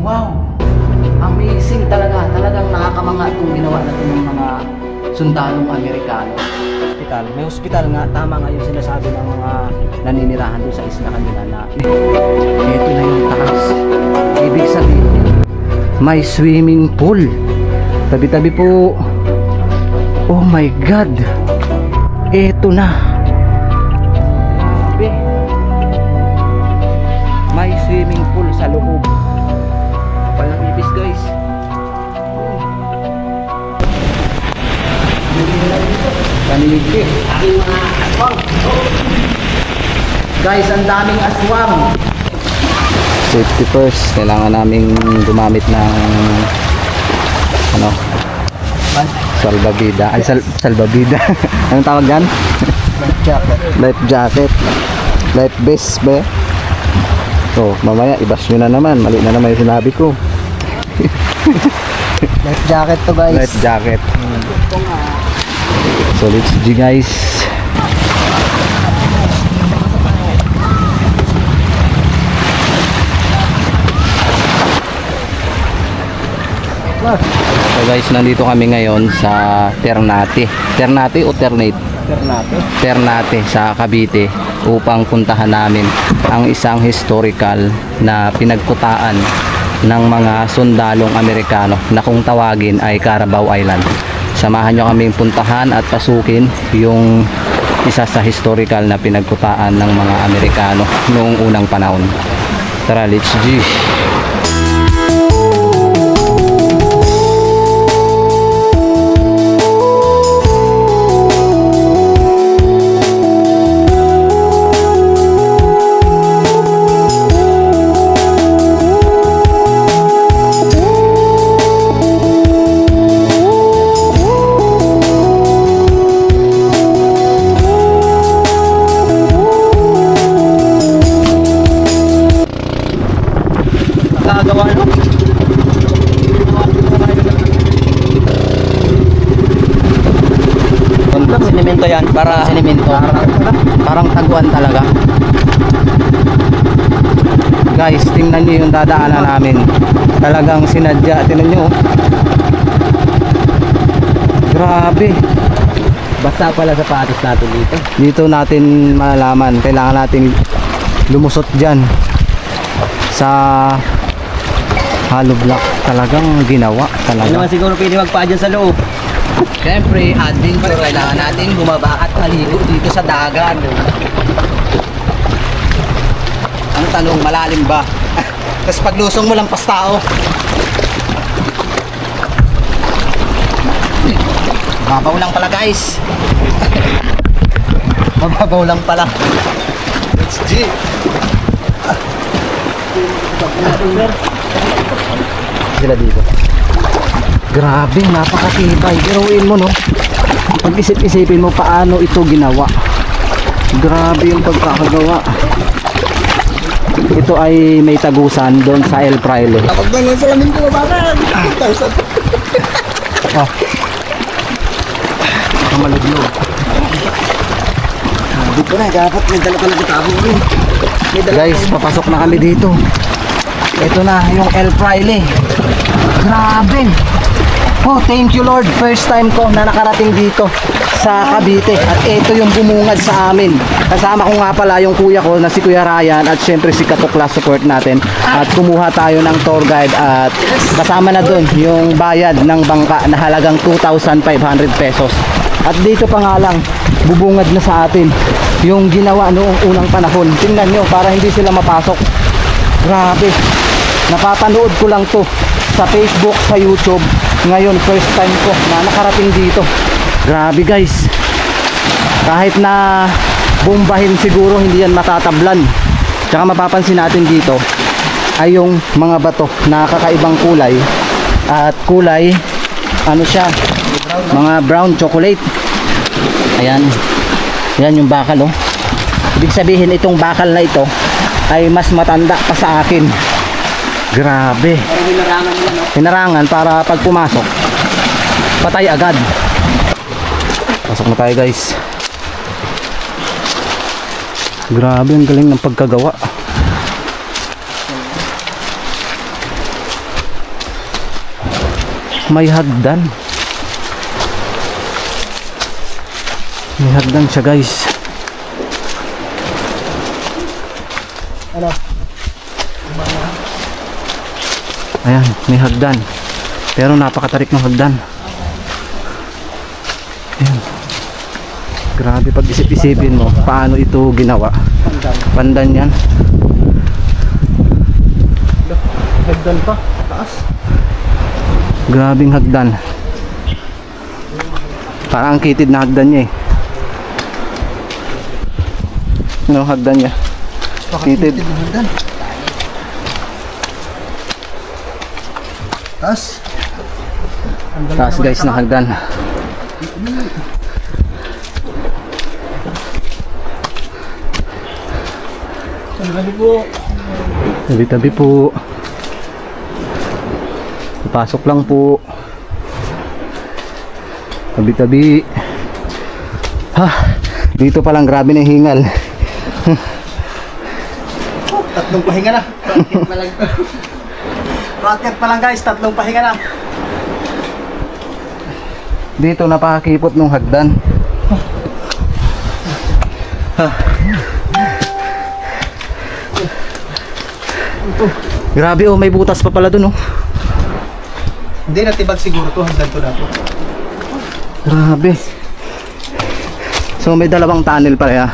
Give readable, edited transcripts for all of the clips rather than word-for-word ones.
Wow! Amazing talaga. Talagang nakakamanga itong ginawa natin ng mga sundalong Amerikano. Hospital. May hospital nga. Tama nga yung sinasabi ng mga naninirahan doon sa isla kanila na ito na yung taas. Ibig sabihin, may swimming pool. Tabi-tabi po. Oh my God! Ito na. Grabe. May swimming pool sa loob. Palang ibis guys. Kanilig guys, ang daming aswang. Safety first. Kailangan naming gumamit ng ano, salbabida. Ay, salbabida. Anong tawag yan? Life jacket. Life jacket. Life vest ba? So, mamaya ibas nyo na naman. Mali na naman yung sinabi ko. Life jacket to guys. Life jacket. So let's G guys. So guys, nandito kami ngayon sa Ternate. Ternate o Ternate? Ternate. Ternate sa Cavite upang puntahan namin ang isang historical na pinagkutaan ng mga sundalong Amerikano na kung tawagin ay Carabao Island. Samahan nyo kaming puntahan at pasukin yung isa sa historical na pinagkutaan ng mga Amerikano noong unang panahon. Tara, let's G! Sinemento yan. Para sinemento. Parang taguan talaga. Guys, tingnan nyo yung dadaanan namin. Talagang sinadya. Tingnan nyo. Grabe. Basta pala sapatos natin dito. Dito natin malaman. Kailangan natin lumusot dyan sa hollow block. Talagang ginawa Ano talaga. naman siguro pwede magpaa dyan sa loob. Siyempre, adventure, kailangan natin bumaba at maligo dito sa dagat. Ang tanong, malalim ba? Tapos paglusong mo lang pastao. Mababaw lang pala guys. Mababaw lang pala. Let's G. Sila dito. Grabe, napakatibay. Biruin mo, no? Pag-isip-isipin mo paano ito ginawa. Grabe yung pagkakagawa. Ito ay may tagusan doon sa El Fraile. Kapag ganyan sa lamin ko, bakit? Oh. Kamaluglo. Dito na, dapat may dala ka na kitabo rin. Guys, papasok na kami dito. Ito na yung El Fraile. Grabe. Oh, thank you Lord. First time ko na nakarating dito sa Cavite. At ito yung bumungad sa amin. Kasama ko nga pala yung kuya ko na si Kuya Ryan. At syempre si Katukla support natin. At kumuha tayo ng tour guide. At kasama na dun yung bayad ng bangka na halagang 2,500 pesos. At dito pa nga lang, bubungad na sa atin yung ginawa noong unang panahon. Tingnan nyo para hindi sila mapasok. Grabe. Napapanood ko lang to sa Facebook, sa YouTube. Ngayon, first time ko na nakarating dito. Grabe guys. Kahit na bombahin siguro, hindi yan matatablan. Tsaka mapapansin natin dito ay yung mga bato na kakaibang kulay. At kulay, ano siya? Mga brown chocolate. Ayan. Ayan yung bakal, oh. Ibig sabihin, itong bakal na ito ay mas matanda pa sa akin. Grabe. Hinarangan para pag pumasok, patay agad. Pasok na tayo guys. Grabe, ang galing ng pagkagawa. may hagdan. May hagdan siya guys. Ano? Ayan, may hagdan. Pero napakatarik ng hagdan. Ayan. Grabe pag isip-isipin mo paano ito ginawa. Pandan yan. Hagdan pa. Taas. Grabing hagdan. Parang ang kitid na hagdan niya eh. Ano hagdan niya? Kitid. Hagdan. Taas. Taas guys ng hagdan. Tabi po. Tabi-tabi po. Pasok lang po. Tabi-tabi. Ha, dito pa lang grabe na hingal. Tatlong pahinga na. Rocket pa lang guys, tatlong pahinga na. Dito napakakipot nung hagdan. Ha. Grabe oh, may butas pa pala dun oh. Hindi natibag siguro to, hagdan to dapat. Grabe. So may dalawang tunnel pala ya.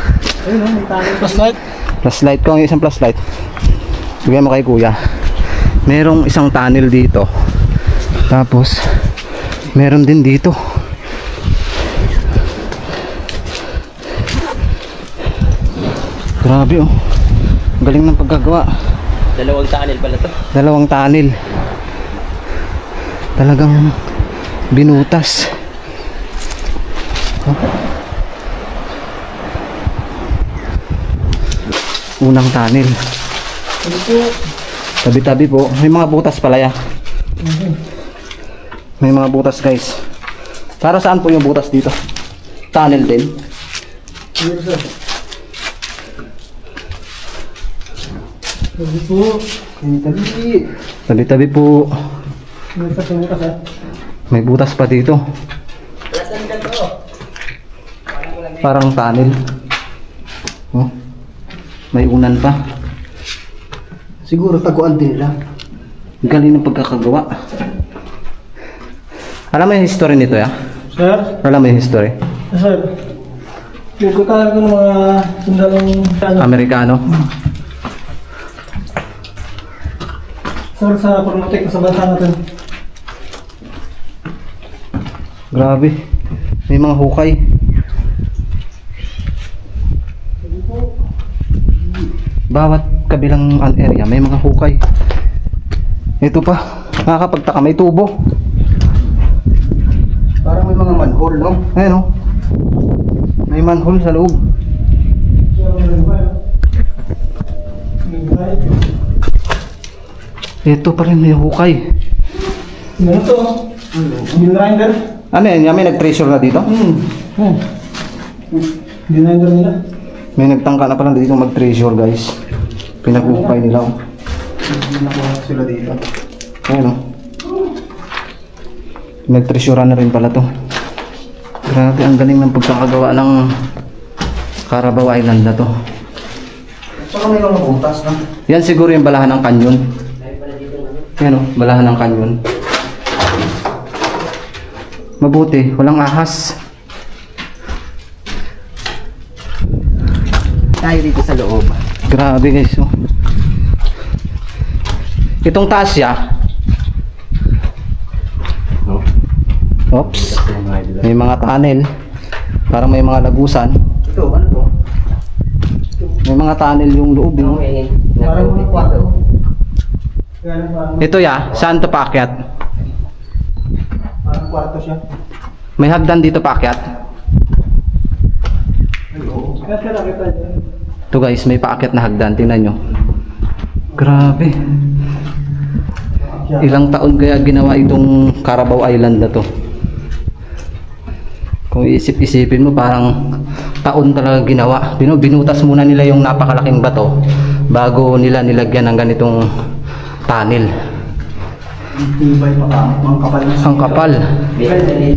Ayun oh, may tunnel. Flashlight. Flashlight ko, ang isang flashlight. Bigyan mo kay kuya. Merong isang tunnel dito. Tapos meron din dito. Grabe oh. Galing ng paggagawa. Dalawang tunnel pala to. Dalawang tunnel. Talagang binutas. Oh. Unang tunnel. Tabi-tabi po. May mga butas pala ya. May mga butas guys. Para saan po yung butas dito? Tunnel din. Tabi-tabi po. May butas pa dito. Parang tunnel. Oh. May unan pa. Siguro taguan din nila. Galing ng pagkakagawa. Alam mo yung history nito ya? Sir? Alam mo yung history? Sir? Pagkakaroon ko ng mga sundalong Amerikano? sir sa promotek sa bansa natin. Grabe. May mga hukay. Bawat kabilang area may mga hukay. Ito pa. Nakakapagtaka. May tubo. Parang may mga manhole, no? Ayan o. May manhole sa loob. Ito pa rin may hukay. Ano to? Binrinder? Ano yan? May nag-treasure na dito? Binrinder nila. May nagtangka na pala dito mag-treasure guys. Pinaghukay nila oh. Sila dito. Ayan o. Nag-treasure na rin pala to. Grabe, ang galing ng pagkakagawa ng Carabao Island na to. Saka may mga butas, no? Yan siguro yung balahan ng kanyon. Yan o, balahan ng kanyon. Mabuti, walang ahas. Tayo dito sa loob. Grabe guys oh. Itong taas ya. Oops. May mga tunnel. Parang may mga lagusan. Ito, ano to? May mga tunnel yung loob no? Parang mga kwarto. Ito ya, saan to paakyat? Parang kwarto siya. May hagdan dito paakyat. Ito guys, may paakyat na hagdan. Tingnan nyo. Grabe. Ilang taon kaya ginawa itong Carabao Island na to? Kung iisip-isipin mo, parang taon talaga ginawa. Binutas muna nila yung napakalaking bato bago nila nilagyan ng ganitong tunnel. Tibay ang kapal na. Ang kapal.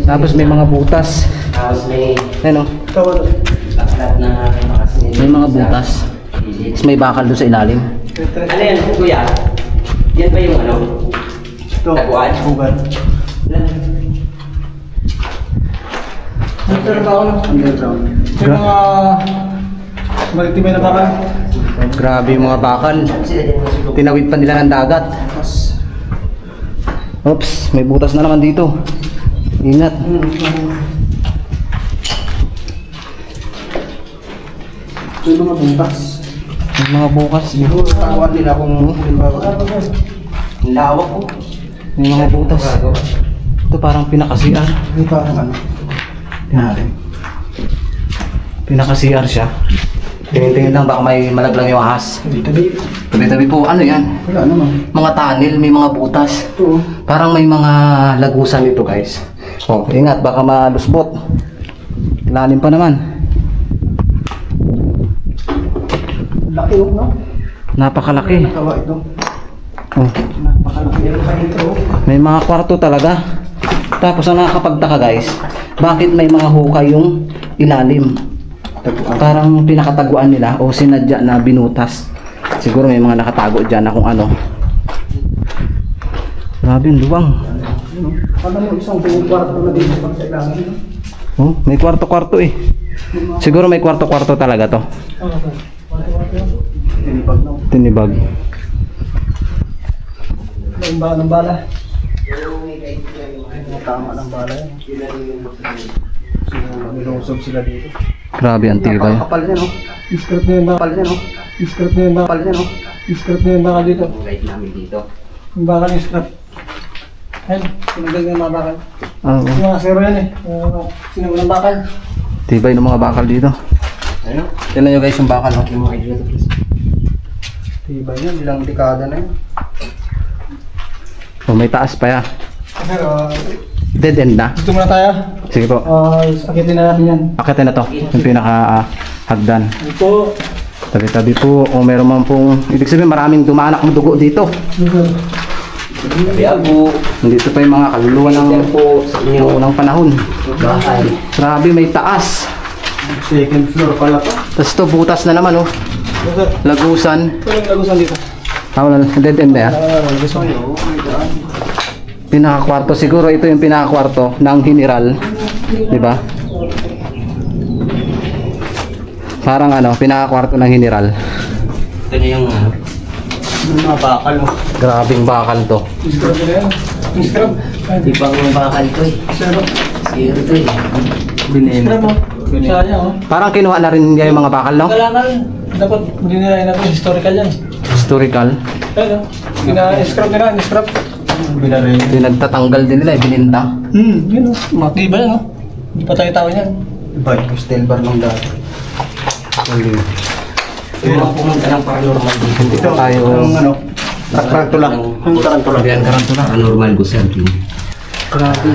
Tapos may mga butas. Tapos may Ano? baklat na makasin. May mga butas. Tapos may bakal doon sa ilalim. Ano yan, kuya? Yan ba yung ano? Ito. Taguan? Ugan. Underground. May mga maritime na bakal. Grabe yung mga bakal. Tinawid pa nila ng dagat. Oops, may butas na naman dito. Ingat. May mga butas. May mga bukas. Takuan nila kung Lawak po. May mga butas. Ito parang pinaka-CR. May parang ano. Tinali. Pinaka-CR siya. Tingin-tingin lang baka may malaglang yung ahas. Tabi. Tabi-tabi po. Ano yan? Wala naman. Mga tunnel, may mga butas. Ito. Parang may mga lagusan dito guys. Oh, ingat baka malusbot. Lalim pa naman. Laki no? Napakalaki. Nakawa ito. Oh, Napakalaki. Ito. may mga kwarto talaga. Tapos ang nakakapagtaka guys, bakit may mga hukay yung ilalim? Parang pinakataguan nila o sinadya na binutas. Siguro may mga nakatago dyan na kung ano. Grabe yung luwang. Ano mo isang buong kwarto na dito pag sa ilalim? Oh, may kwarto-kwarto eh. Siguro may kwarto-kwarto talaga to. Tinipag na. Tinibag. Ang bala ng bala. Tama ng bala yan. Nilusog sila dito. Grabe ang tibay. Kapal niya no? Discret na yung bakal. Kapal niya no? Discret na yung bakal. Kapal niya no? Discret na yung bakal dito. Guide namin dito. Yung bakal yung scrap. Ayun, sinagdag na yung mga bakal. Oh, Yung mga zero yan eh. Sinagdag ng bakal. tibay ng mga bakal dito. Ayun. Tignan nyo guys yung bakal. Oh. Yung mga dito please. Tibay yan. Ilang dekada na yun. Oh, may taas pa ya. Pero, Dead end na. dito muna tayo. Sige po. Akitin na natin yan. Akitin na to. Yung pinaka hagdan. Ito. Tabi-tabi po. O meron man pong, ibig sabihin maraming dumanak ng dugo dito. Dito. Kaya po, Nandito pa yung mga kaluluwa ng yan po sa inyo. unang panahon. Bakal. Grabe, may taas. Second floor pala to. Tapos to butas na naman oh. Dito. Lagusan. Ito yung lagusan dito. Dead end na yan. Lagusan. Pinakakwarto siguro ito yung pinakakwarto ng general, di ba? Parang ano, pinakakwarto ng general. Ito na yung ano. Yung mga bakal no? Grabing bakal to. Discret na yan. Discret. Ibang yung bakal ko eh. Zero. Zero to eh. Discret mo. Sayang oh. Parang kinuha na rin niya yung mga bakal, no? Kailangan, dapat hindi nila natin historical yan. Historical. Ayun oh. Scrap nila, scrap. Binarin. Pinagtatanggal din nila, bininta. Yun oh. Matibay yan oh. Hindi pa tayo tao yan. Iba yung steel bar ng dati. Yung mga pumunta ng paranormal dito. Hindi pa tayo. Yung ano? Tarantula. Yung tarantula. Yan, tarantula. Paranormal ko sa akin. Grabe.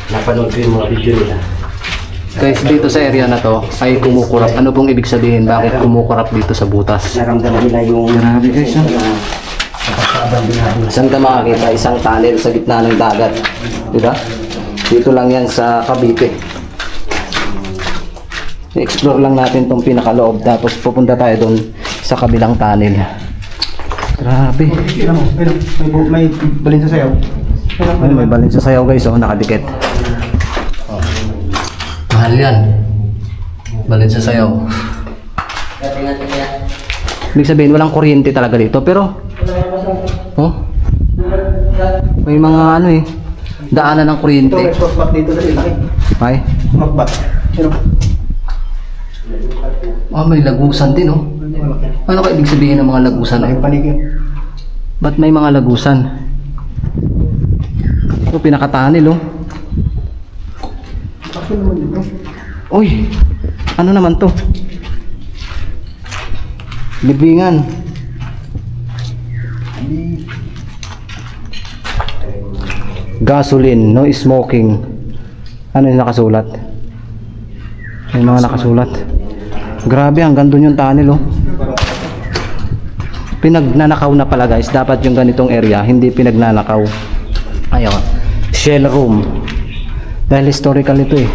Napanood ko yung mga video nila. Guys, dito sa area na to ay kumukurap. Ano pong ibig sabihin? Bakit kumukurap dito sa butas? Naramdaman nila yung... Grabe guys, Saan ka makakita? Isang tunnel sa gitna ng dagat. Diba? Dito lang yan sa Cavite. I-explore lang natin tong pinakaloob. Tapos pupunta tayo doon sa kabilang tunnel. Grabe. May balin sa sayaw. Ay, may balin sa sayaw guys. Oh, nakadikit. Mahal yan. Balin sa sayaw. Ibig sabihin, walang kuryente talaga dito. Pero, oh, may mga ano eh, daanan ng kuryente. Ito, may spot dito sa ilaki. Ay, Makbat. oh, may lagusan din oh. Ano ka ibig sabihin ng mga lagusan? Ay, paligid. Ba't may mga lagusan? Ito, pinakatanil oh. Ako naman dito. Uy, ano naman to? Libingan. Gasoline, no smoking. Ano yung nakasulat? May mga nakasulat. Grabe, hanggang doon yung tunnel oh. Pinagnanakaw na pala guys. Dapat yung ganitong area, hindi pinagnanakaw. Ayun. Shell room. Dahil historical ito eh.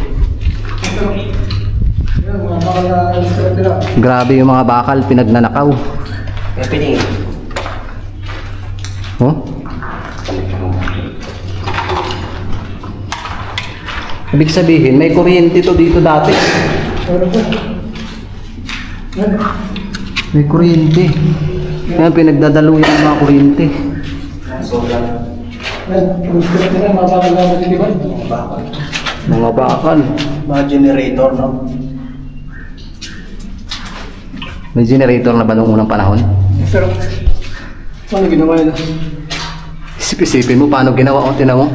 Yan, mga bakal na tira-tira. Grabe yung mga bakal pinagnanakaw. Kaya piling. Oh? Ibig sabihin, may kuryente to dito dati. Meron po. Yan. May kuryente. Yan, pinagdadaluyan ng mga kuryente. Yan, kung tira-tira, mga bakal na matitibay. Mga bakal. Mga generator, no? May generator na ba noong unang panahon? Pero, paano ginawa yun? Isipin mo paano ginawa o tinan mo.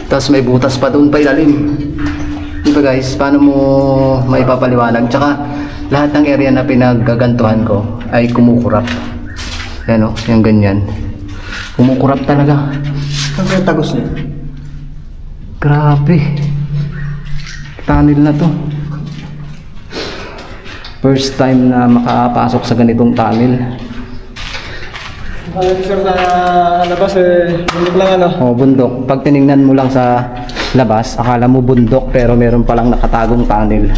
Tapos may butas pa doon pa ilalim. Diba guys, paano mo may papaliwanag? Tsaka lahat ng area na pinaggagantuhan ko ay kumukurap. Yan o, yung ganyan. Kumukurap talaga. Saan kayo tagos niya? Grabe. Tunnel na to. First time na makapasok sa ganitong tunnel. Akala ko sir sa labas bundok lang ano. O bundok. Pag tiningnan mo lang sa labas, akala mo bundok pero meron palang nakatagong tunnel.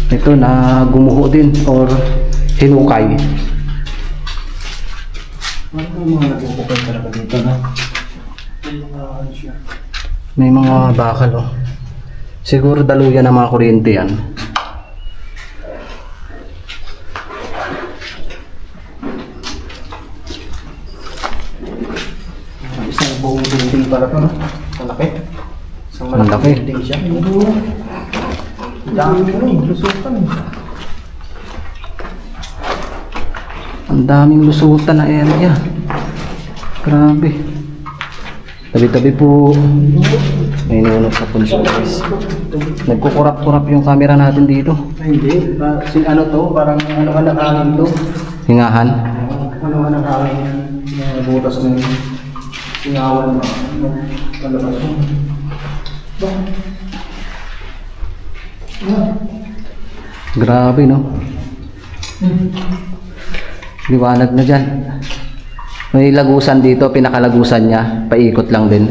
Ito na gumuho din or hinukay. Ano yung mga nagpupukay talaga dito, no? May mga bakal oh. Siguro daluyan ng mga kuryente yan. Isang buong building pala to, no? Malaki. Isang Ang laki. malaking building siya. Dami mo, lusukan. Ang daming lusutan na area. Grabe. Tabi-tabi po. May inunod sa punso guys. Nagkukurap-kurap yung camera natin dito. Ay, hindi. Ano to? Parang ano ka ng hangin to? Hingahan. Ano ka ng hangin? Mga butas ng singawan mo. Palabas mo. Grabe no. Liwanag na dyan. May lagusan dito. Pinakalagusan niya. Paikot lang din.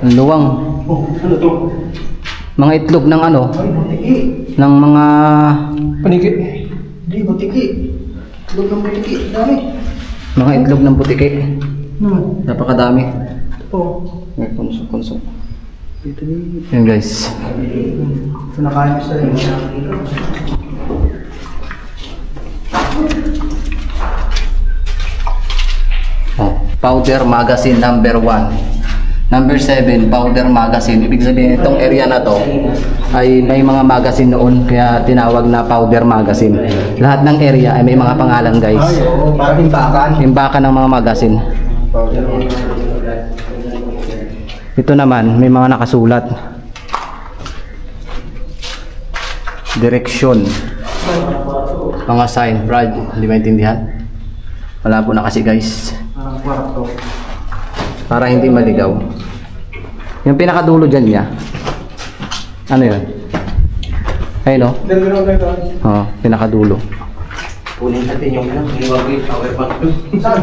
Ang luwang. Oh, ano to? Mga itlog ng ano? Ay, butiki. Ng mga Paniki. Hindi, butiki. Tulog ng butiki. Dami. mga itlog ng butiki. Naman. Napakadami. Ito. May punso. Dito dito. Yan guys. Ito nakain sa rin. Oh, powder magazine number 1. Number 7, powder magazine. Ibig sabihin itong area na to ay may mga magazine noon kaya tinawag na powder magazine. Lahat ng area ay may mga pangalan guys. Ay, oo. Parang himbakan. Imbakan ng mga magazine. Ito naman may mga nakasulat. Direksyon. Mga sign. Brad, hindi maintindihan? Wala po na kasi guys. Parang kwarto. Para hindi maligaw. Yung pinakadulo dyan niya. Ano yun? Ayun o. Dalawa na ito. Oo, pinakadulo. Kunin natin yung iwag yung power bank doon. Saan?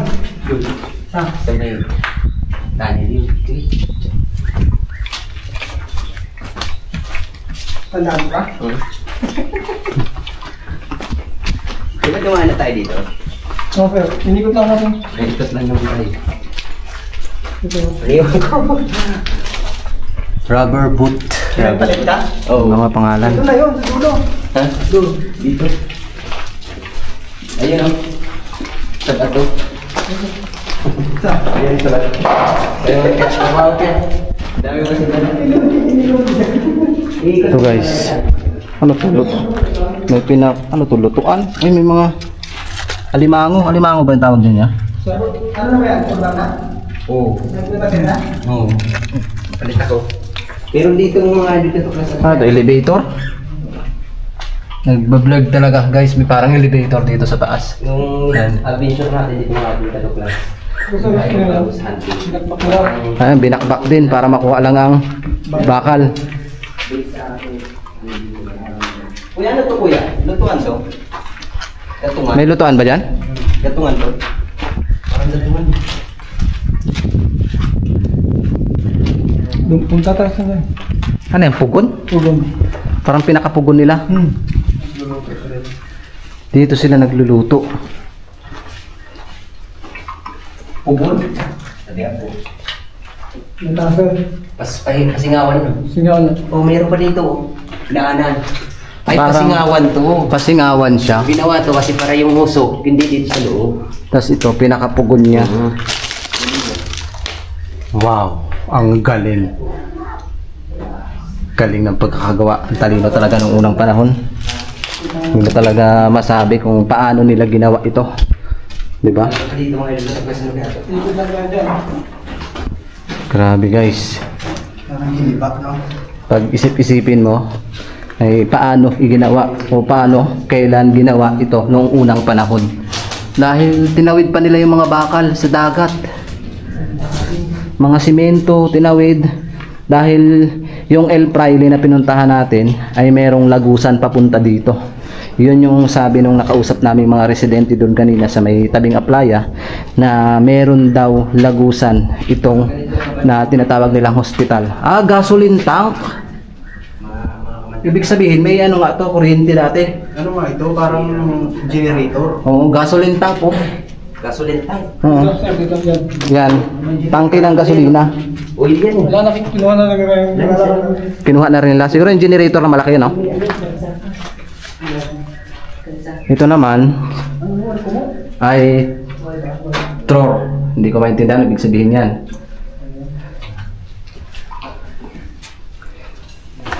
Sa may tunnel yun. Tandaan ka? Diba dumaan na tayo dito? Okay, inikot lang natin. Ikot lang yung tayo. Ito. Liwan ko. Rubber boot. Balik ka? Oo. Mga pangalan. Ito na yun, sa dulo. Ha? Doon. Dito. Ayun o. Sa bato. Ayun sa bato. Ayun ka. Wow ka. Dami mo sa bato. Ito guys. Ano to? May ano to? Lutuan? Ay, may mga alimango. Alimango ba yung tawag dyan niya? Ano na ba yan? Kurban na? Oo. Nagpapagin na? Oo. Palit ako. Pero dito mga dito sa klase. Ah, ito elevator. Nagbablog talaga guys. May parang elevator dito sa taas. Yung Yan. adventure natin dito mga dito sa class. Gusto na Ay, ito. tapos hunting. Sinakpak lang. Ayan, binakbak din para makuha lang ang bakal. Kuya, ano to kuya? Lutuan to? Ito nga. May lutuan ba dyan? Gatungan to. Parang gatungan. Punta tayo sa dyan. Ano yan, pugon? Pugon. Parang pinakapugon nila. Dito sila nagluluto. Pugon. Sabi ako. Natasa. Pasingawan no? Singaw na. Oh, mayroon pa dito. Oh. Daanan. Ay, Parang- pasingawan to. Pasingawan siya. Ginawa to kasi para yung usok, hindi dito sa loob. Tapos ito, pinakapugon niya. Wow, ang galing. Galing ng pagkakagawa. Ang talino talaga nung unang panahon. Hindi ko talaga masabi kung paano nila ginawa ito. Diba? Dito mga ilo sa pwesto na ito. Grabe guys. Parang hilipak, no? Pag isip-isipin mo, ay paano iginawa o paano, kailan ginawa ito noong unang panahon. Dahil tinawid pa nila yung mga bakal sa dagat. Mga simento, tinawid. Dahil yung El Fraile na pinuntahan natin ay merong lagusan papunta dito. Yun yung sabi nung nakausap namin mga residente doon kanina sa may tabing Aplaya, na meron daw lagusan itong na tinatawag nilang hospital. Ah, gasoline tank. Ibig sabihin may ano nga to, kuryente dati. Ano nga ito? Parang generator. Oo, gasoline tank po. Gasoline tank. Oo. Yan, tangke ng gasolina. Oil yan. Wala na, kinuha na lang yung Kinuha na rin nila. Siguro yung generator na malaki, no? Ito naman ay drawer. Hindi ko maintindihan ibig sabihin yan.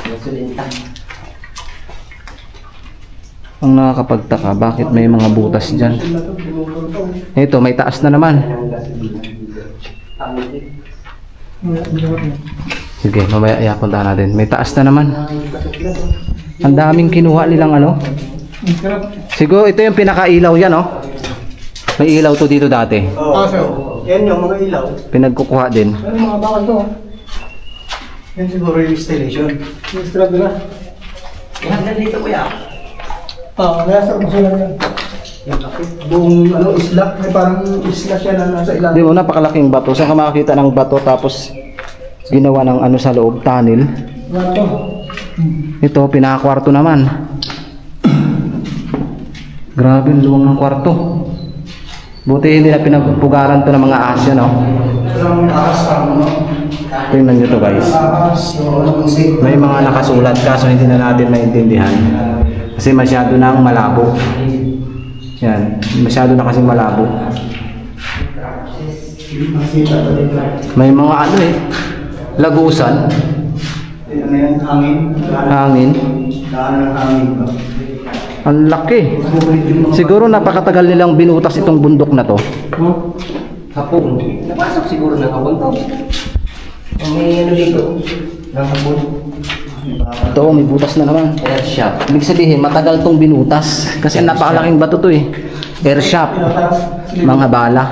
Gasoline tank. Ang nakakapagtaka, bakit may mga butas dyan? Ito, may taas na naman. Sige, mamaya iapunta natin. May taas na naman. Ang daming kinuha nilang ano. Siguro ito yung pinakailaw yan, oh. May ilaw to dito dati. Oh, yan yung mga ilaw. Pinagkukuha din. Ano yung mga bakal to? Yan siguro yung installation. Yung scrap nila. Hanggang dito kuya. Kaya sa kusulan yan. Buong ano, isla. May parang isla siya na nasa Di ilalim. mo, napakalaking bato. Saan ka makakita ng bato tapos ginawa ng ano sa loob, tunnel. Wala to. Ito, pinakakwarto naman. Grabe, ang luwang ng kwarto. Buti hindi na pinagpugaran to ng mga asya, no? Parang ahas parang ano. Tingnan nyo to guys. Ahas, yung sink. May mga nakasulat kaso hindi na natin maintindihan. Kasi masyado nang malabo. Yan, masyado na kasing malabo. May mga ano eh, lagusan, Ano yan? Hangin. hangin. Daan ng hangin ba? Ang laki. Siguro napakatagal nilang binutas itong bundok na to. Hapon. Napasok siguro ng hapon to. May ano dito. Ng hapon. Ito, may butas na naman. Air shop. Ibig sabihin, matagal tong binutas. Kasi napakalaking bato to eh. Air shop. Mga bala.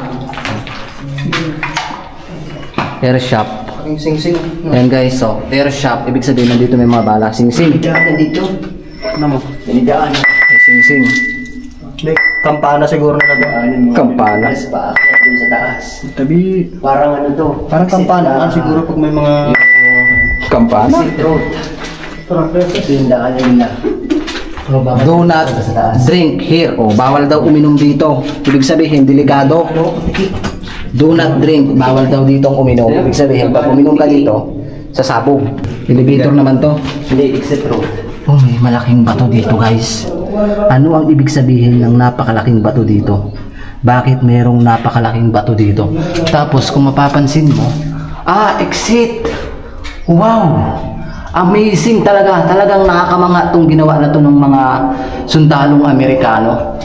Air shop. Aking sing-sing. Ayan guys, so, air shop. Ibig sabihin, nandito may mga bala. Sing-sing. Daan dito. Ano mo? Daan. May sing-sing. May kampana siguro na doon. Kampana. Mas paakyat dun sa taas. Tabi. Parang ano to. Parang kampana nga siguro pag may mga... Kampana. Exit road. Ito yung daan nila. Do not drink here. O, bawal daw uminom dito. Ibig sabihin, delikado. Do not drink. Bawal daw ditong uminom. Ibig sabihin, pag uminom ka dito, sasabog. Elevator naman to. Hindi, exit road. Oh, may malaking bato dito guys. Ano ang ibig sabihin ng napakalaking bato dito? Bakit merong napakalaking bato dito? Tapos kung mapapansin mo, exit! Wow! Amazing talaga. Talagang nakakamanga itong ginawa na to ng mga sundalong Amerikano.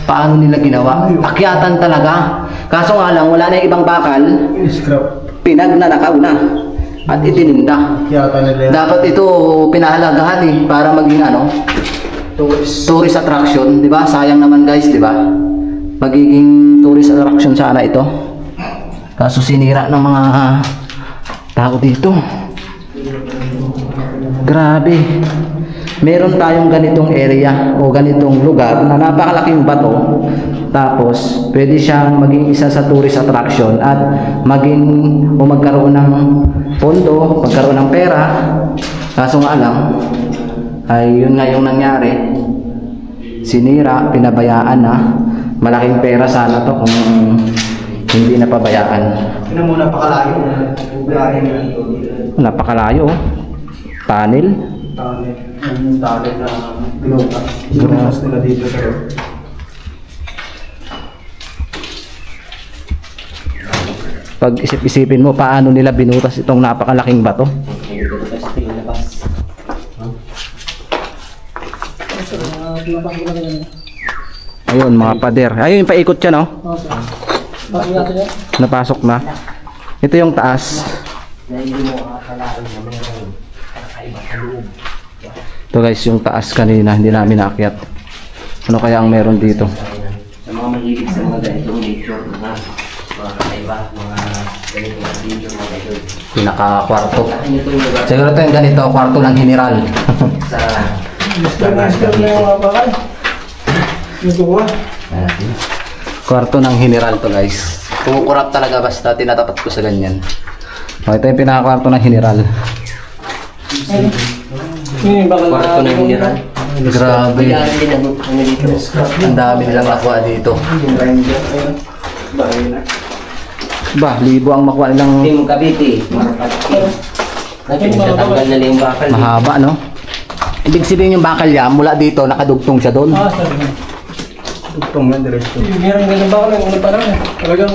Paano nila ginawa? Akyatan talaga. Kaso nga lang, wala na yung ibang bakal. Scrap. Pinagnanakaw na. At itininda. Kiyata nila yan. Dapat ito pinahalagahan eh para maging ano, tourist attraction, 'di ba? Sayang naman guys, 'di ba? Magiging tourist attraction sana ito. Kaso sinira ng mga tao dito. Grabe. Meron tayong ganitong area o ganitong lugar na napakalaking bato Tapos, pwede siyang maging isa sa tourist attraction at maging o magkaroon ng pondo, magkaroon ng pera. Kaso nga lang, ay yun nga yung nangyari. Sinira, pinabayaan na. Malaking pera sana to kung hindi napabayaan. Tingnan mo, napakalayo. Napakalayo. Tunnel. Yung talent na binutas. Binutas nila dito sa Pag isip-isipin mo, paano nila binutas itong napakalaking bato? Ayun, mga pader. Ayun, yung paikot siya, no? Napasok na. Ito yung taas. Ito guys, yung taas kanina, hindi namin naakyat. Ano kaya ang meron dito? Sa mga mahilig sa mga ganitong nature, mga kakaiba, mga ganitong adventure, mga idol. Pinaka-kwarto. Ano ito yung lugar Siguro ito yung ganito, kwarto ng general. sa Mister na yung mga bakal. Yung tuwa. Kwarto ng general to guys. Kumukurap talaga basta tinatapat ko sa ganyan. O, ito yung pinaka-kwarto ng general. Yung bakal kwarto ng mineral. Grabe. Kaya din ang ano dito. Ang dami nilang nakuha dito. Ba, libo ang makuha nilang Team Cavite, Marapati. Natatanggal na lang yung bakal. mahaba, no? Ibig sabihin yung bakal niya, mula dito, nakadugtong siya doon. sabi na. tugtong yan, diretso. Meron ganyan bakal yung una pa lang. Talagang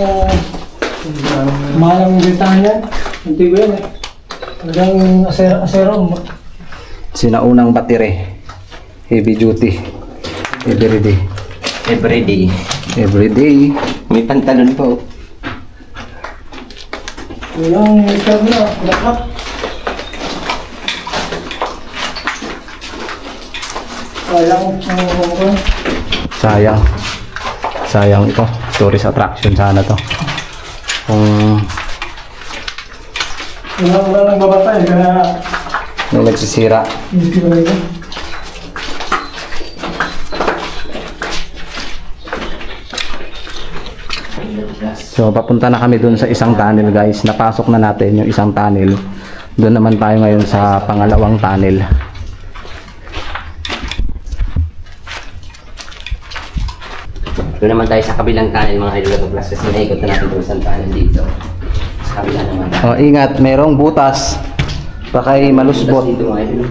mahal ang bentahan yan. Hindi ko yan eh. Talagang asero. Sinaunang battery. Heavy duty. Everyday. Everyday. Everyday. May pantalon po. Yung mister na, lakat. Sayang. Sayang ito. Tourist attraction sana to. Kung Wala nagbabatay, kaya may nagsisira. hindi ko rin. So papunta na kami dun sa isang tunnel guys. Napasok na natin yung isang tunnel. Doon naman tayo ngayon sa pangalawang tunnel. Doon naman tayo sa kabilang tunnel mga idol of plus kasi naikot na natin doon sa tunnel dito. Sa kabila naman. O ingat, merong butas. Baka ay malusbot. Dito mga idol.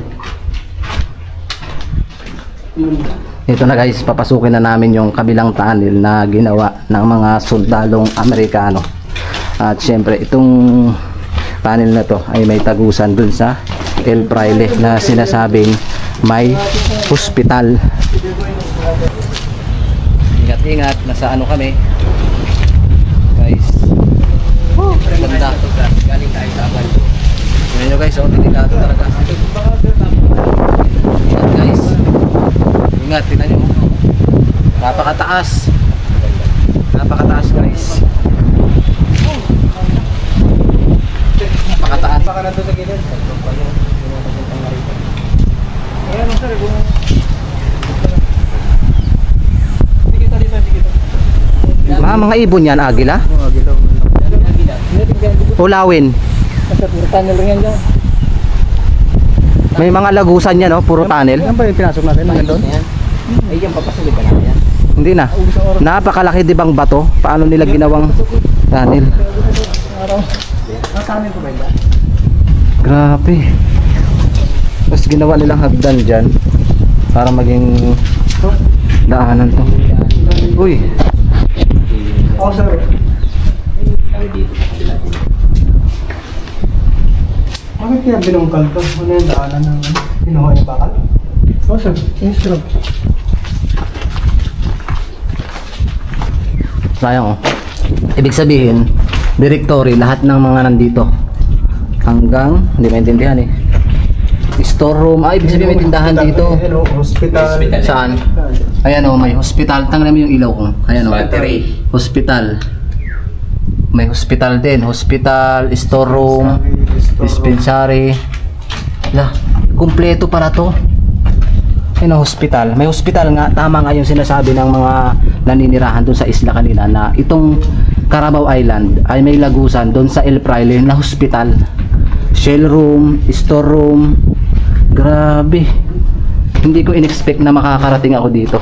Ito na guys, papasukin na namin yung kabilang tunnel na ginawa ng mga sundalong Amerikano. At syempre itong tunnel na to ay may tagusan dun sa El Fraile na sinasabing may hospital. Ingat, nasa ano kami guys. Ganda. Galing tayo sa Aban. Tingnan nyo guys, delikado talaga. Ingat guys. Ingat, tingnan nyo. Napakataas. Napakataas guys. Napakataas. Baka na ito sa gilid. Ayan ang sir, kung... Dikita dito, dikita. Mga ibon yan, agila? Ulawin. Kasi puro tunnel rin yan dyan. May mga lagusan yan, no? Puro tunnel. Yan ba yung pinasok natin? Hanggang doon? Ay, yan papasukin pa natin yan. Hindi na. Napakalaki di bang bato? Paano nila ginawang tunnel? Nasaan ko ba yun? Grabe. Tapos ginawa nilang hagdan dyan para maging daanan to. Uy, Oo sir. Kami dito sa kabila. Bakit kaya binungkal to? Ano yung daanan ng pinuha niya bakal? Oo sir. Yes sir. sayang oh. Ibig sabihin, directory lahat ng mga nandito hanggang, hindi maintindihan eh. Storeroom, ibig sabihin may tindahan dito. Hello, hospital. Saan? Ayan oh, may hospital. Tanggalin mo yung ilaw ko. Ayan oh. Battery. Hospital. May hospital din. Hospital, storeroom, dispensary. Lah, kumpleto para to. Ayun, hospital. May hospital nga. Tama nga yung sinasabi ng mga naninirahan doon sa isla kanina na itong Carabao Island ay may lagusan doon sa El Fraile na hospital. Shell room, store room. Grabe. Hindi ko in-expect na makakarating ako dito.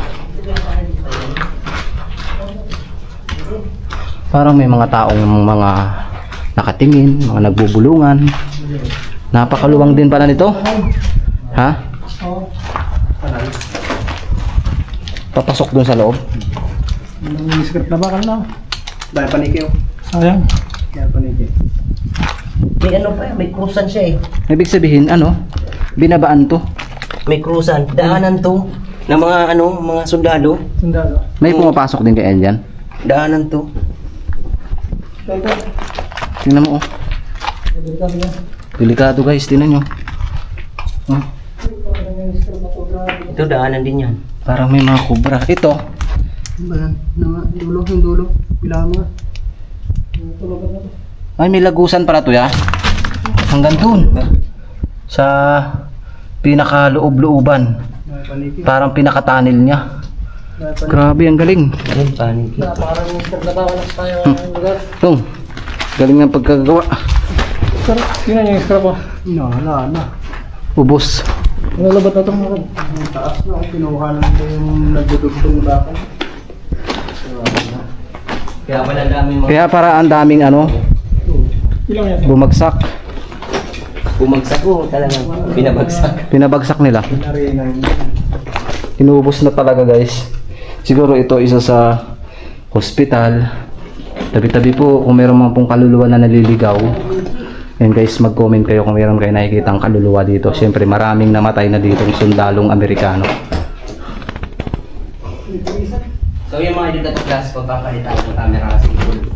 Parang may mga taong mga nakatingin, mga nagbubulungan. Napakaluwang din pala nito. Ha? Papasok dun sa loob. Ang script na bakal na. Dahil paniki oh. Sayang. Dahil paniki. May ano pa, may krusan siya eh. Ibig sabihin, ano? Binabaan to. May krusan. Daanan to. Ng mga ano, mga sundalo. Sundalo. May pumapasok din kay Elian. Daanan to. Tingnan mo, oh. Delikado guys, tingnan nyo. Oh, Ito daanan din yan. parang may mga kubra. Ito, Ano ba yan? Yung dulo. Pilahan mo nga. ay may lagusan para to ya. Hanggang dun. Sa pinakaloob-looban. Dahil paniki. Parang pinakatanil niya. Dahil paniki. Grabe, ang galing. Ayun, paniki. Napakaraming script na bakal na tayo ng lugar. Tung, galing ng pagkagawa. Sir, tingnan niyo yung script po. Wala na. Ubos. Nalalabat na itong mga. Ang taas na. Kinuha lang ito yung nagdudugtong bakal. Kaya pala dami mga Kaya para ang daming ano, Ilang yan? bumagsak. bumagsak ko talaga. Binabagsak. Pinabagsak nila. Pinarina yun. Inubos na talaga guys. Siguro ito isa sa hospital. Tabi-tabi po kung meron mga pong kaluluwa na naliligaw. Yan guys, mag-comment kayo kung meron kayo nakikitang kaluluwa dito. Siyempre maraming namatay na dito ng sundalong Amerikano. So yung mga dito sa class ko, papalitan ng camera kasi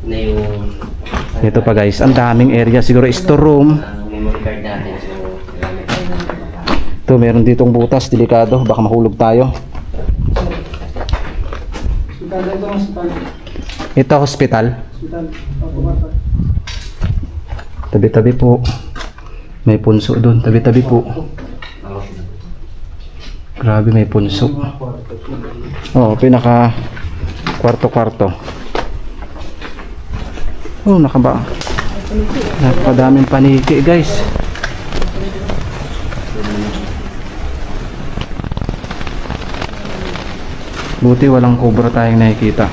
na yung Ito pa guys, ang daming area. Siguro store room. memory card natin. So, Ito, meron ditong butas. Delikado. Baka mahulog tayo. Hospital, ito ang hospital. Ito hospital. Hospital. Pagkumarta. Tabi-tabi po. May punso doon. Tabi-tabi po. Grabe, may punso. Oh, pinaka kwarto-kwarto. Oh, napakadaming paniki, guys. Buti walang cobra tayong nakikita.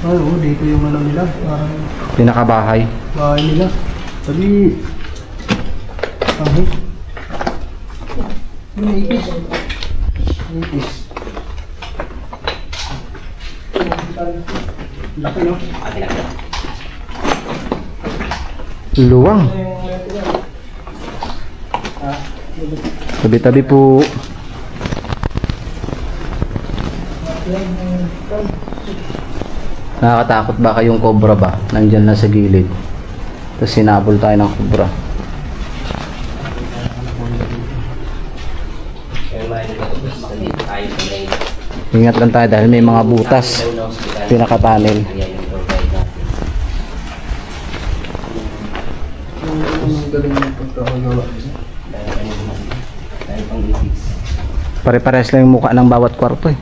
Ay, oo, dito yung ano nila. Parang Pinakabahay. bahay nila. Sabi, ahit. May ipis. Ipis. Laki no? Luwang. Tabi-tabi po. Nakakatakot ba kayong cobra ba? Nandyan na sa gilid. Tapos sinabol tayo ng cobra. yung mga dito nandito tayo sa main. Ingat lang tayo dahil may mga butas. Pinakatanil. Kaya yung provide natin. Ang galing ng pagkakagawa. Dahil pang itis. Pare-pares lang yung mukha ng bawat kwarto eh.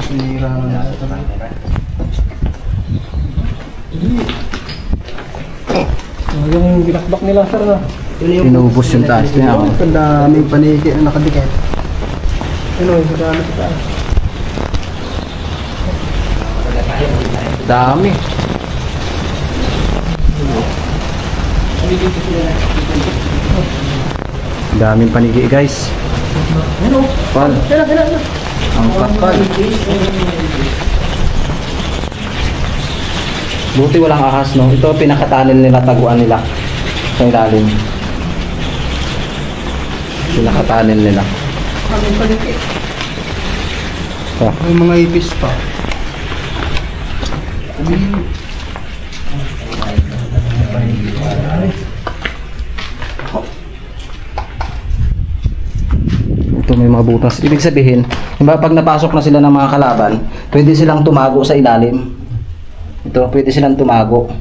Sinira na ito. Yung binakbak nila, sir, na. Inubos yung taas niya. Oh. Ang daming paniki na nakadikit. Ano, yung dami sa taas. Dami. Daming paniki guys. Pal. Ang kapal. Buti walang ahas no. Ito pinakatanil nila, taguan nila. Sa ilalim. Pinakatanil nila. Ah, May mga ipis pa. ito may mga butas. Ibig sabihin, diba, pag napasok na sila ng mga kalaban, pwede silang tumago sa ilalim. Ito, pwede silang tumago.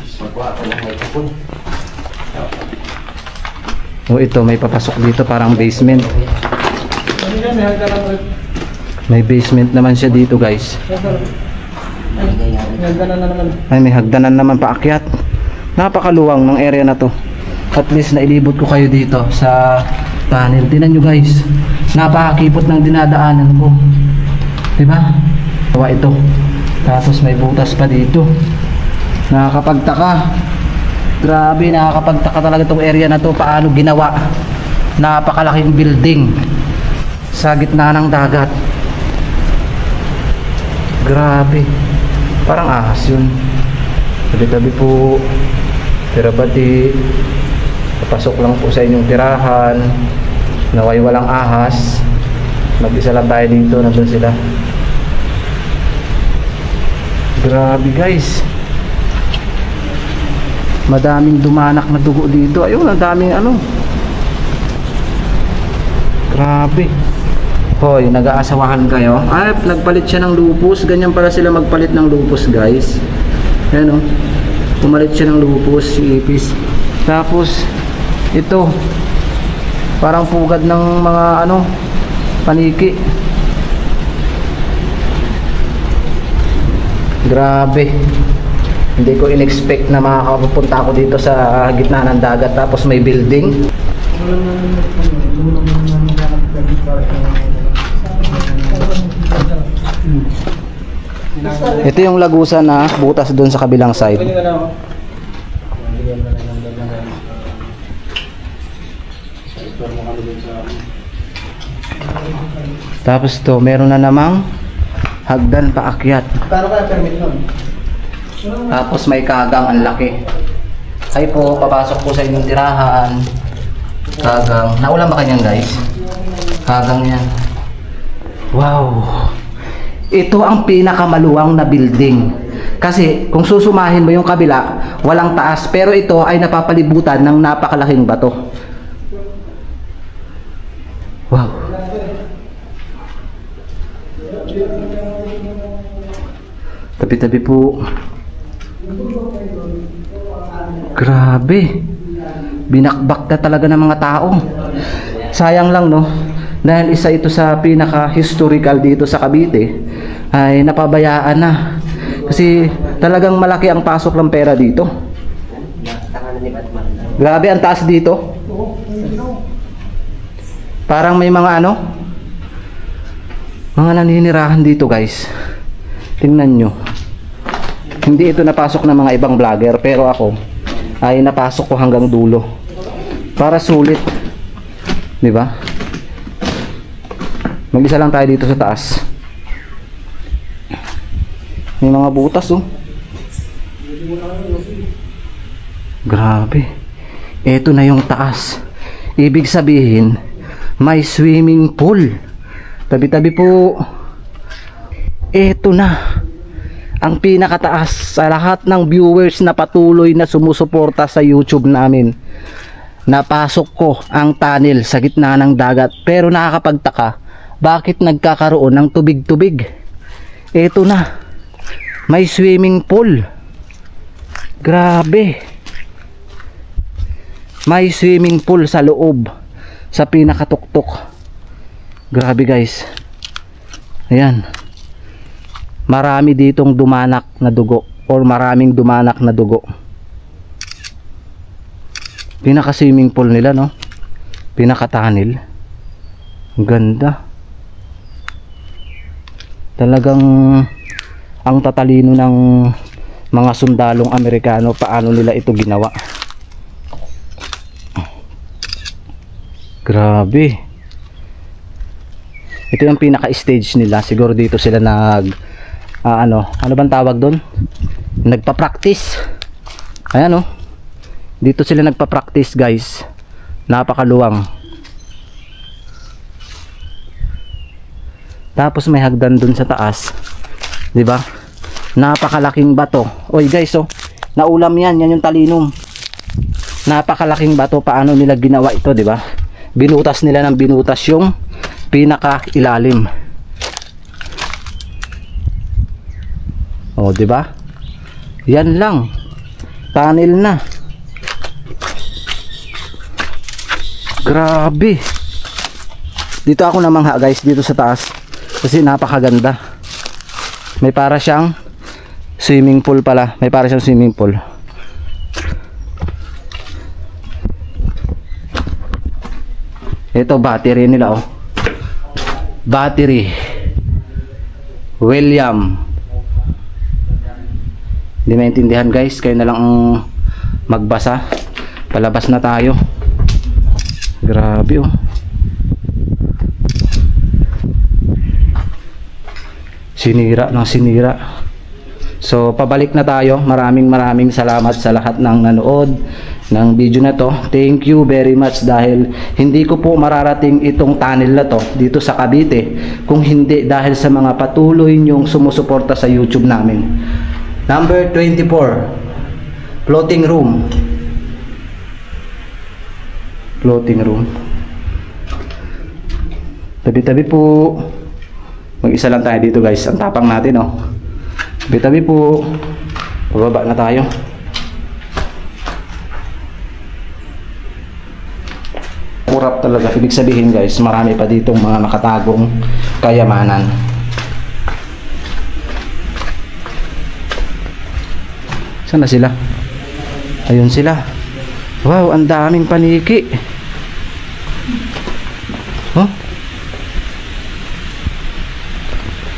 Magkuha ko ng hapon. O ito, may papasok dito parang basement. Ano yan, may hagdanan ulit. May basement naman siya dito guys. May hagdanan na naman. Ay, may hagdanan naman paakyat. Napakaluwang ng area na to. At least nailibot ko kayo dito sa tunnel. Tingnan nyo guys. Napakakipot ng dinadaanan ko. Diba? Tawa ito. Tapos may butas pa dito. Nakakapagtaka. Grabe, nakakapagtaka talaga itong area na to. Paano ginawa? Napakalaking building sa gitna ng dagat. Grabe. Parang ahas yun. Tabi-tabi po. Tirabati. Papasok lang po sa inyong tirahan. Naway walang ahas. Mag-isa lang tayo dito. Nandun sila. Grabe guys. Madaming dumanak na dugo dito. Ayun, ang daming ano. Grabe. Hoy, nag-aasawahan kayo. Ay, nagpalit siya ng lupus. Ganyan pala sila magpalit ng lupus guys. Ayan o. Pumalit siya ng lupus, si Ipis. Tapos, ito. Parang pugad ng mga ano, paniki. Grabe. Hindi ko in-expect na makakapunta ako dito sa gitna ng dagat tapos may building. Ito yung lagusan na butas doon sa kabilang side. Tapos to, meron na namang hagdan paakyat. Paano kaya permit nun? Tapos may kagang ang laki. Ay po, papasok po sa inyong tirahan. Kagang. Naulan ba kanyan guys? Kagang yan. Wow. Ito ang pinakamaluwang na building. Kasi kung susumahin mo yung kabila, walang taas. Pero ito ay napapalibutan ng napakalaking bato. Wow. Tabi-tabi po. Grabe. Binakbak na talaga ng mga tao. Sayang lang no. Dahil isa ito sa pinaka-historical dito sa Cavite, ay napabayaan na. Kasi talagang malaki ang pasok ng pera dito. Grabe ang taas dito. Parang may mga ano, mga naninirahan dito guys. Tingnan nyo. Hindi ito napasok ng mga ibang vlogger, pero ako ay napasok ko hanggang dulo. Para sulit. Diba? Mag-isa lang tayo dito sa taas. May mga butas oh. Grabe. Ito na yung taas. Ibig sabihin, may swimming pool. Tabi-tabi po. Ito na ang pinakataas sa lahat ng viewers na patuloy na sumusuporta sa YouTube namin. Napasok ko ang tunnel sa gitna ng dagat, pero nakakapagtaka bakit nagkakaroon ng tubig-tubig. Ito na, may swimming pool. Grabe. May swimming pool sa loob, sa pinakatuktok. Grabe guys. Ayan. Marami ditong dumanak na dugo, or maraming dumanak na dugo. Pinaka swimming pool nila no, pinaka tunnel. Ganda. Talagang ang tatalino ng mga sundalong Amerikano paano nila ito ginawa. Grabe. Ito yung pinaka stage nila. Siguro dito sila nag ano bang tawag doon? Nagpa-practice. Ayan oh. Dito sila nagpa-practice guys. Napakaluwang. Tapos may hagdan dun sa taas. 'Di ba? Napakalaking bato. Oy guys oh. Naulam yan. Yan yung talinum. Napakalaking bato. Paano nila ginawa ito, 'di ba? Binutas nila ng binutas yung pinaka ilalim. Oh, 'di ba? Yan lang. Tunnel na. Grabe. Dito ako namangha guys, dito sa taas. Kasi napakaganda. May para siyang swimming pool pala. May para siyang swimming pool. Ito battery nila oh. Battery. William. Hindi maintindihan guys, kayo na lang ang magbasa. Palabas na tayo. Grabe oh. Sinira ng sinira. So pabalik na tayo. Maraming salamat sa lahat ng nanood ng video na to. Thank you very much dahil hindi ko po mararating itong tunnel na to dito sa Cavite kung hindi dahil sa mga patuloy nyong sumusuporta sa YouTube namin. Number 24, floating room. Floating room. Tabi-tabi po. Mag-isa lang tayo dito guys. Ang tapang natin oh. Tabi-tabi po. Pababa na tayo. Kurap talaga. Ibig sabihin guys, marami pa ditong mga nakatagong kayamanan. Saan na sila? Ayun sila. Wow, ang daming paniki. Huh?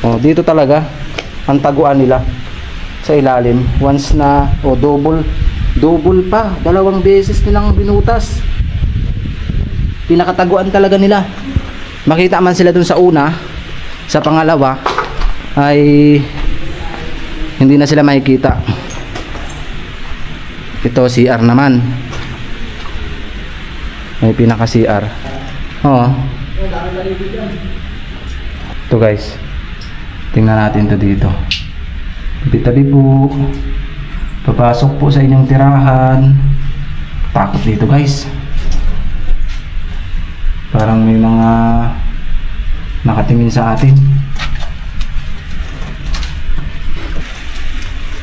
Oh, dito talaga ang taguan nila sa ilalim. Once na double pa, 2 beses nilang binutas. Pinakataguan talaga nila. Makita man sila dun sa una, sa pangalawa ay hindi na sila makikita. Ito CR naman. May pinaka CR. Oh. Ito guys. Tingnan natin to dito. Tabi-tabi po. Papasok po sa inyong tirahan. Takot dito guys. Parang may mga nakatingin sa atin.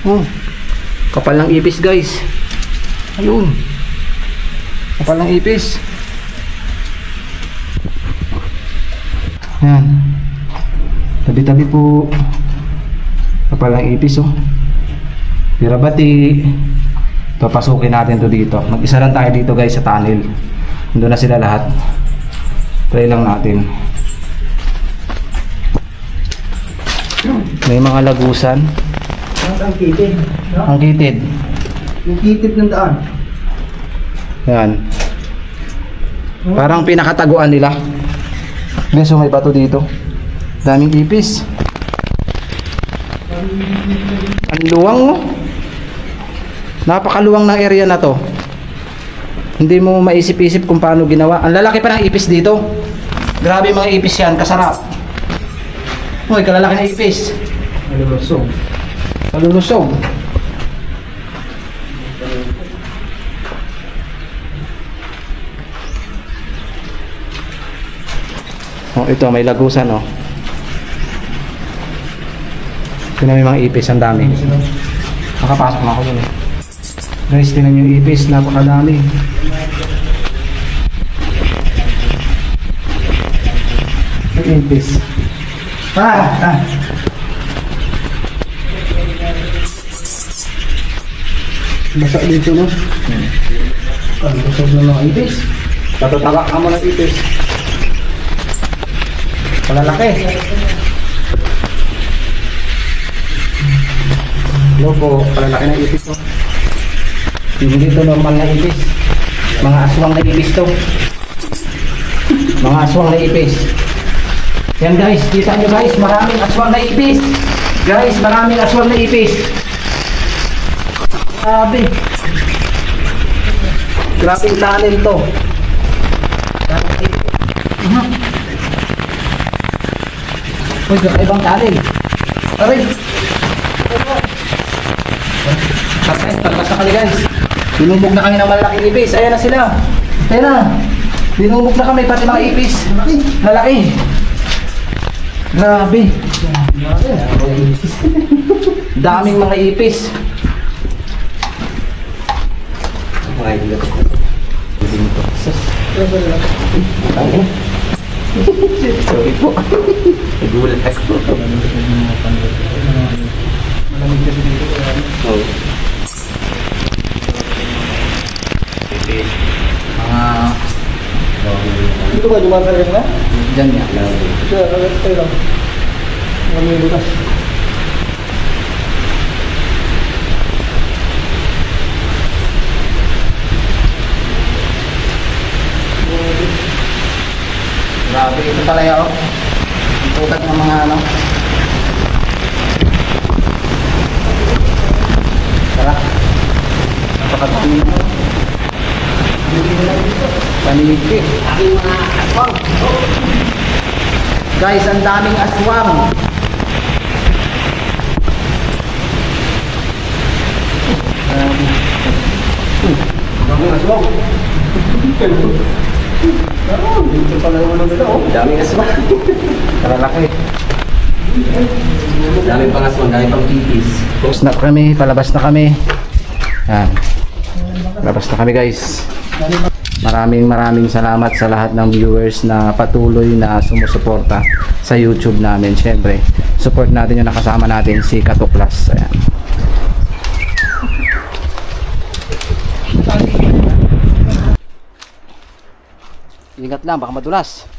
Oh. Kapal ng ipis guys. Ayun. Kapal ng ipis. Ayan. Tabi-tabi po. Kapal ng ipis oh. Pirabati. Papasukin natin to dito. Mag-isa lang tayo dito guys sa tunnel. Nandun na sila lahat. Try lang natin. May mga lagusan. Ang kitid. Ang kitid. Yung kitid ng daan. Ayan. Parang pinakataguan nila. Guys, so may bato dito. Daming ipis. Ang luwang mo. Napakaluwang ng area na to. Hindi mo maisip-isip kung paano ginawa. Ang lalaki pa ng ipis dito. Grabe mga ipis yan, kasarap. Uy, kalalaki ng ipis. Malulusog. Malulusog. Oh, ito may lagusan oh. Tingnan mo yung mga ipis, ang dami. Nakapasok na ako dun eh. Guys, tingnan yung ipis, napakadami. Yung ipis. Basa dito no? Ang busog na mga ipis. Tatataga ka mo ng ipis. Palalaki. Loko, palalaki ng ipis to. Hindi to normal na ipis. Mga aswang na ipis to. Mga aswang na ipis. Yan guys, kita nyo guys, maraming aswang na ipis. Guys, maraming aswang na ipis. Grabe. Grabe yung tunnel to. Uy, ibang tunnel. Aray. Talpas na kami guys. Binubog na kami ng malaking ipis. Ayan na sila. Ayan na. Binubog na kami pati mga ipis. Lalaki. Grabe. Daming mga ipis. Mga ipis. Sorry po. Nagulat ako. Malamig kasi dito. Oh. Dito ba dumagal ka na? Diyan niya. Siya, tayo lang. May butas. Grabe, ito pala yun. Ang putak ng mga ano. Tara. Napakadami na. Panigit. Guys, ang daming aswang. Daming aswang. Dito pala yung ano nila, oh. Daming aswang. Kalalaki. Daming pang aswang, daming pang pipis. Tapos na kami, palabas na kami. Yan. Palabas na kami guys. Maraming salamat sa lahat ng viewers na patuloy na sumusuporta sa YouTube namin. Siyempre, support natin yung nakasama natin si Katuklas. Ayan. Ingat lang, baka madulas.